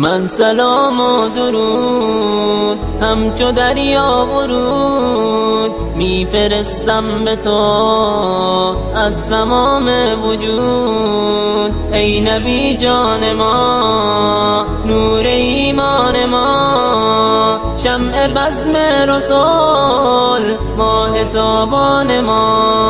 من سلام و درود همچو دریا ورود میفرستم به تو از تمام وجود. ای نبی جان ما، نور ایمان ما، شمع بزم رسول، ماه تابان ما.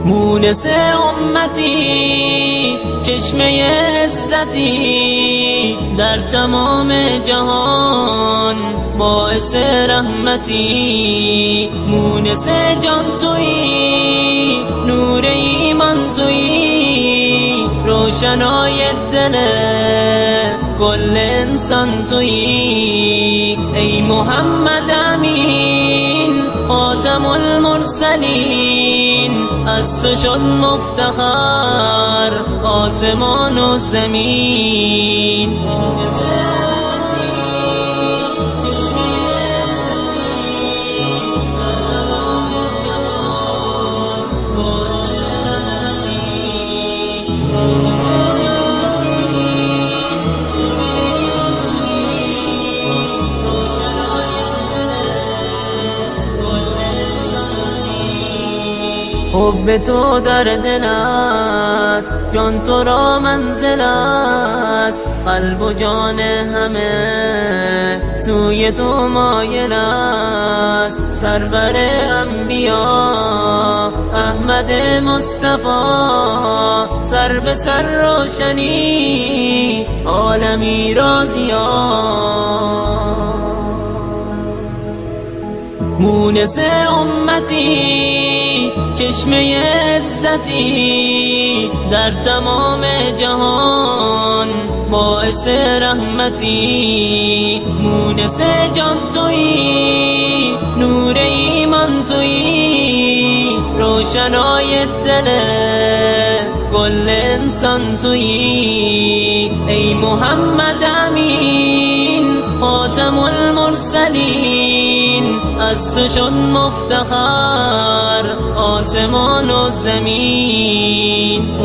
مونس امتی، چشمه عزتی در تمام جهان، باعث رحمتی. مونس جان تویی، نور ایمان تویی، روشنای دل کل انسان تویی. ای محمد امین، خاتم المرسلین، از تو شد مفتخر آسمان و زمین. حب تو در دل است، جان تو را منزل است، قلب و جان همه سوی تو مایل است. سرور انبیا احمد مصطفی، سر به سر روشنی عالمی را ضیا. مونس امتی، چشمه عزتی در تمام جهان، باعث رحمتی. مونس جان تویی، نور ایمان تویی، روشنای دل کل انسان تویی. ای محمد امین، خاتم المرسلین، از تو شد مفتخر آسمان و زمین.